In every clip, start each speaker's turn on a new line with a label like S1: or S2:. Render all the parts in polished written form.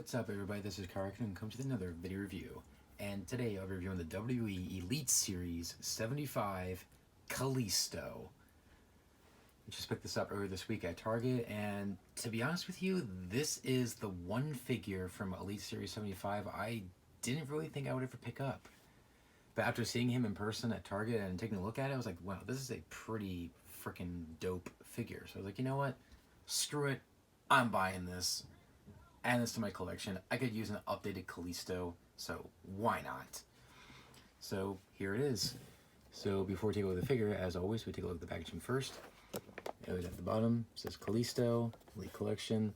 S1: What's up, everybody? This is Karak and come to another video review. And today I'll be reviewing the WWE Elite Series 75 Kalisto. I just picked this up earlier this week at Target, and to be honest with you, this is the one figure from Elite Series 75 I didn't really think I would ever pick up. But after seeing him in person at Target and taking a look at it, I was like, wow, this is a pretty freaking dope figure. So I was like, you know what? Screw it. I'm buying this. Add this to my collection. I could use an updated Kalisto, so why not? So here it is. So before we take a look at the figure, as always, we take a look at the packaging first. It was at the bottom. It says Kalisto, Elite Collection.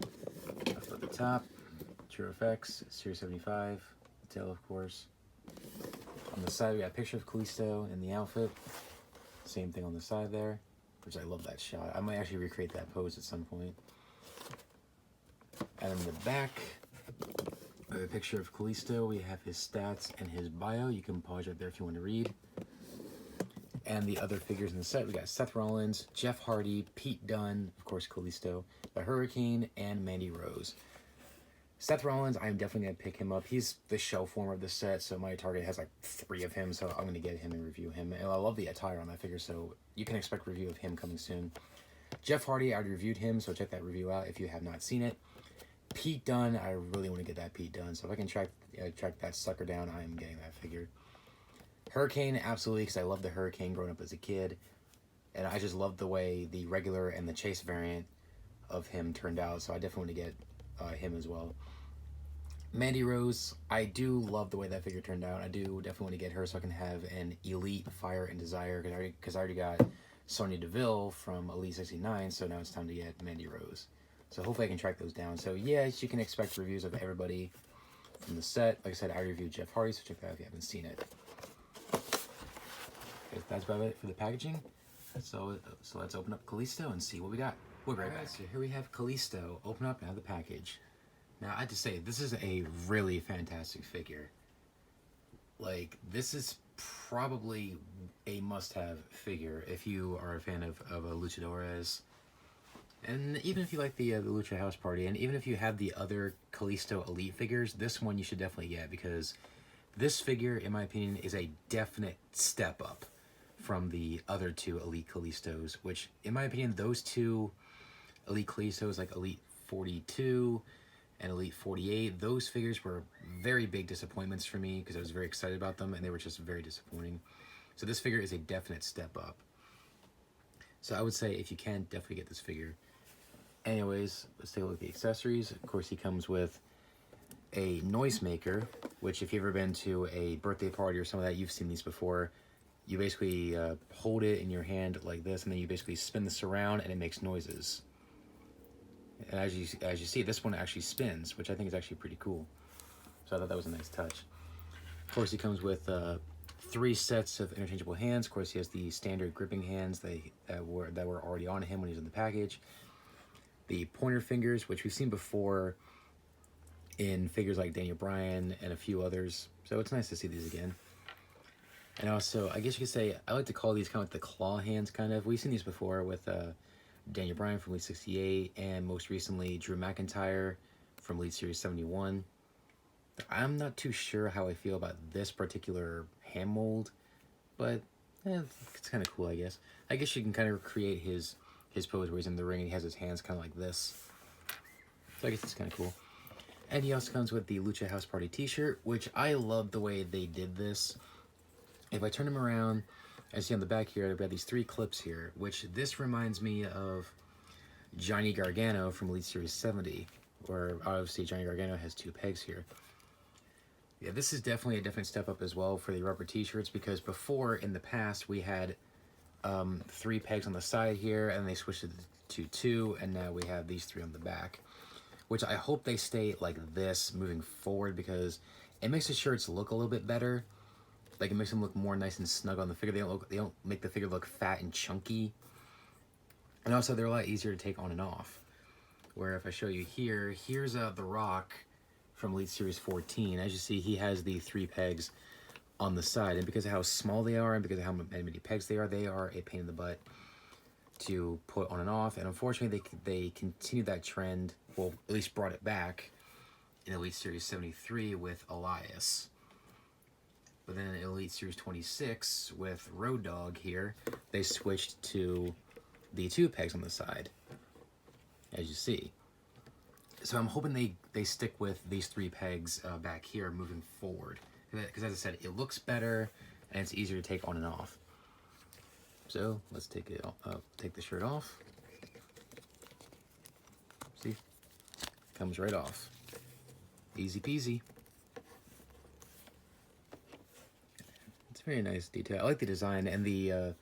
S1: Up at the top, True Effects, Series 75, the tail, of course. On the side, we got a picture of Kalisto in the outfit. Same thing on the side there, which I love that shot. I might actually recreate that pose at some point. And in the back, we have a picture of Kalisto. We have his stats and his bio. You can pause right there if you want to read. And the other figures in the set, we got Seth Rollins, Jeff Hardy, Pete Dunne, of course Kalisto, the Hurricane, and Mandy Rose. Seth Rollins, I'm definitely going to pick him up. He's the show form of the set, so my Target has like 3 of him, so I'm going to get him and review him. And I love the attire on that figure, so you can expect a review of him coming soon. Jeff Hardy, I already reviewed him, so check that review out if you have not seen it. Pete Dunne, I really want to get that Pete Dunne, so if I can track that sucker down, I am getting that figure. Hurricane, absolutely, because I love the Hurricane growing up as a kid, and I just love the way the regular and the Chase variant of him turned out, so I definitely want to get him as well. Mandy Rose, I do love the way that figure turned out. I do definitely want to get her so I can have an Elite Fire and Desire, because I already got Sonya Deville from Elite 69, so now it's time to get Mandy Rose. So hopefully I can track those down. So yes, you can expect reviews of everybody from the set. Like I said, I reviewed Jeff Hardy, so check that out if you haven't seen it. Okay, that's about it for the packaging. So let's open up Kalisto and see what we got. We'll be right back. So here we have Kalisto. Open up now the package. Now I have to say, this is a really fantastic figure. Like, this is probably a must-have figure if you are a fan of luchadores. And even if you like the Lucha House Party, and even if you have the other Kalisto Elite figures, this one you should definitely get, because this figure, in my opinion, is a definite step up from the other 2 Elite Kalistos, which, in my opinion, those 2 Elite Kalistos, like Elite 42 and Elite 48, those figures were very big disappointments for me, because I was very excited about them, and they were just very disappointing. So this figure is a definite step up. So I would say, if you can, definitely get this figure. Anyways, let's take a look at the accessories. Of course, he comes with a noisemaker, which if you've ever been to a birthday party or some of that, you've seen these before. You basically hold it in your hand like this, and then you basically spin this around, and it makes noises. And as you see, this one actually spins, which I think is actually pretty cool. So I thought that was a nice touch. Of course, he comes with 3 sets of interchangeable hands. Of course, he has the standard gripping hands that were already on him when he was in the package. The pointer fingers, which we've seen before in figures like Daniel Bryan and a few others. So it's nice to see these again. And also, I guess you could say, I like to call these kind of like the claw hands, kind of. We've seen these before with Daniel Bryan from Elite 68, and most recently Drew McIntyre from Elite Series 71. I'm not too sure how I feel about this particular hand mold, but it's kind of cool, I guess. I guess you can kind of recreate his pose where he's in the ring and he has his hands kind of like this. So I guess it's kind of cool. And he also comes with the Lucha House Party t-shirt, which I love the way they did this. If I turn him around, as you see on the back here, I've got these 3 clips here, which this reminds me of Johnny Gargano from Elite Series 70, where obviously Johnny Gargano has 2 pegs here. Yeah, this is definitely a definite step up as well for the rubber t-shirts, because before, in the past, we had 3 pegs on the side here, and they switched it to 2, and now we have these 3 on the back, which I hope they stay like this moving forward, because it makes the shirts look a little bit better. Like, it makes them look more nice and snug on the figure. They don't make the figure look fat and chunky, and also they're a lot easier to take on and off. Where if I show you here, here's The Rock from Elite Series 14. As you see, he has the 3 pegs on the side, and because of how small they are and because of how many pegs they are a pain in the butt to put on and off, and unfortunately they continued that trend, well, at least brought it back in Elite Series 73 with Elias. But then in Elite Series 26 with Road Dogg here, they switched to the 2 pegs on the side, as you see. So I'm hoping they stick with these 3 pegs back here moving forward. Because as I said, it looks better and it's easier to take on and off. So let's take the shirt off. See? Comes right off. Easy peasy. It's a very nice detail. I like the design and the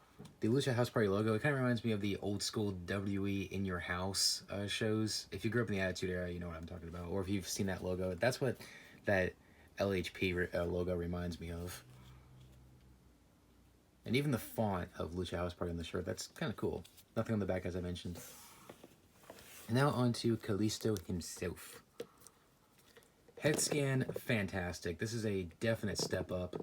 S1: Lucha House Party logo. It kind of reminds me of the old school WWE In Your House shows. If you grew up in the Attitude Era, you know what I'm talking about. Or if you've seen that logo, that's what that LHP logo reminds me of. And even the font of Lucha House Party on the shirt, that's kind of cool. Nothing on the back, as I mentioned. And now on to Kalisto himself. Head scan, fantastic. This is a definite step up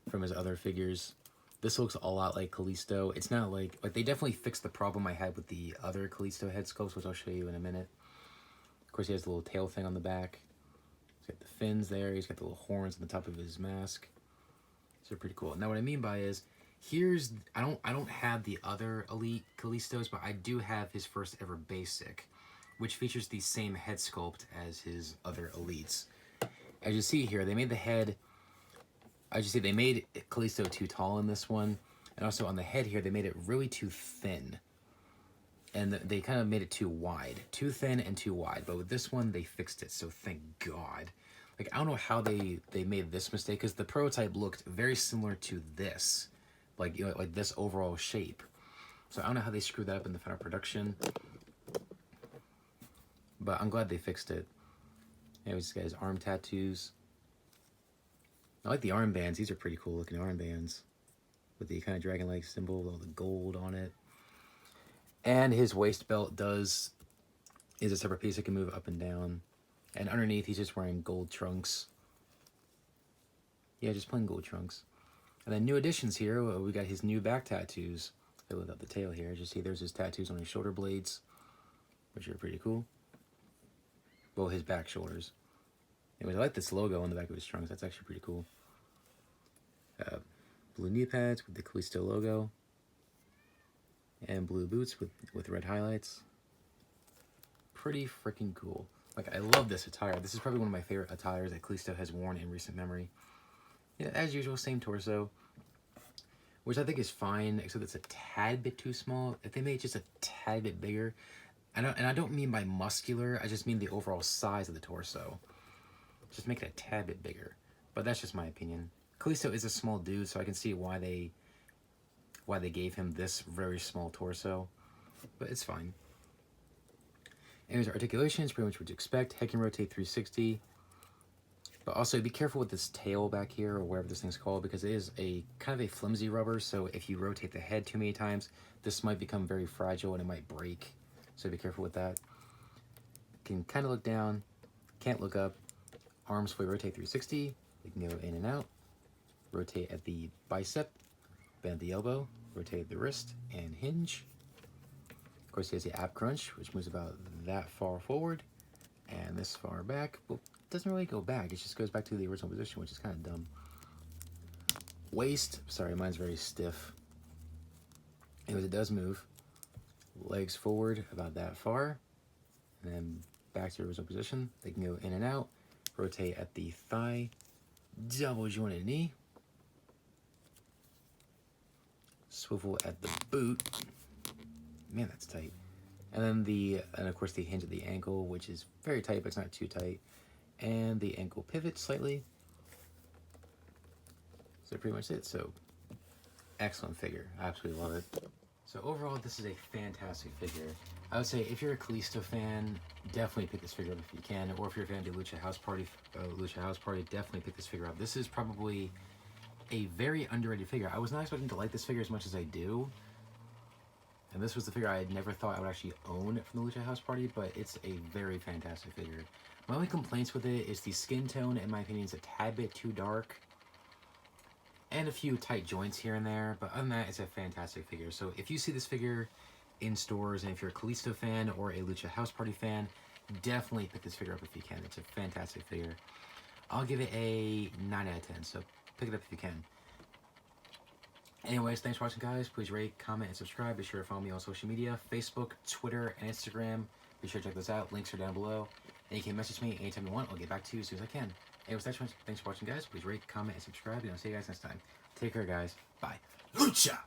S1: from his other figures. This looks a lot like Kalisto. It's not like they definitely fixed the problem I had with the other Kalisto head sculpts, which I'll show you in a minute. Of course, he has the little tail thing on the back. He's got the fins there. He's got the little horns on the top of his mask. So pretty cool. Now, what I mean by is, here's I don't have the other Elite Kalistos, but I do have his first ever basic, which features the same head sculpt as his other Elites. As you see here, they made the head. As you see, they made Kalisto too tall in this one, and also on the head here, they made it really too thin, and they kind of made it too wide, too thin and too wide. But with this one, they fixed it. So thank God. Like, I don't know how they made this mistake, because the prototype looked very similar to this, like, you know, like this overall shape. So I don't know how they screwed that up in the final production, but I'm glad they fixed it. Anyways, this guy's arm tattoos. I like the armbands. These are pretty cool looking armbands with the kind of dragon-like symbol with all the gold on it. And his waist belt is a separate piece that can move up and down. And underneath, he's just wearing gold trunks. Yeah, just plain gold trunks. And then new additions here, we got his new back tattoos. Without the tail here, as you see, there's his tattoos on his shoulder blades, which are pretty cool. Well, his back shoulders. Anyways, I like this logo on the back of his trunks. That's actually pretty cool. Blue knee pads with the Kalisto logo. And blue boots with red highlights. Pretty freaking cool. Like, I love this attire. This is probably one of my favorite attires that Kalisto has worn in recent memory. Yeah, as usual, same torso. Which I think is fine, except it's a tad bit too small. If they made it just a tad bit bigger. And I don't mean by muscular, I just mean the overall size of the torso. Just make it a tad bit bigger. But that's just my opinion. Kalisto is a small dude, so I can see why they gave him this very small torso. But it's fine. Anyways, articulation is pretty much what you expect. Head can rotate 360. But also be careful with this tail back here, or whatever this thing's called, because it is a kind of a flimsy rubber, so if you rotate the head too many times, this might become very fragile and it might break. So be careful with that. Can kind of look down, can't look up. Arms fully rotate 360. You can go in and out. Rotate at the bicep, bend the elbow, rotate the wrist, and hinge. Of course, he has the ab crunch, which moves about that far forward and this far back. Well, it doesn't really go back. It just goes back to the original position, which is kind of dumb. Waist, sorry, mine's very stiff. Anyways, it does move. Legs forward about that far, and then back to the original position. They can go in and out. Rotate at the thigh, double jointed knee. Swivel at the boot. Man, that's tight. And then of course the hinge at the ankle, which is very tight, but it's not too tight. And the ankle pivot slightly. So pretty much it. So excellent figure. I absolutely love it. So overall, this is a fantastic figure. I would say if you're a Kalisto fan, definitely pick this figure up if you can. Or if you're a fan of the Lucha House Party, definitely pick this figure up. This is probably a very underrated figure. I was not expecting to like this figure as much as I do. And this was the figure I had never thought I would actually own from the Lucha House Party, but it's a very fantastic figure. My only complaints with it is the skin tone, in my opinion, is a tad bit too dark. And a few tight joints here and there, but other than that, it's a fantastic figure. So if you see this figure in stores. And if you're a Kalisto fan or a Lucha House Party fan, definitely pick this figure up if you can. It's a fantastic figure. I'll give it a 9 out of 10, so pick it up if you can. Anyways, thanks for watching, guys. Please rate, comment, and subscribe. Be sure to follow me on social media, Facebook, Twitter, and Instagram. Be sure to check those out. Links are down below. And you can message me anytime you want. I'll get back to you as soon as I can. Anyways, thanks for watching, guys. Please rate, comment, and subscribe. And I'll see you guys next time. Take care, guys. Bye. Lucha!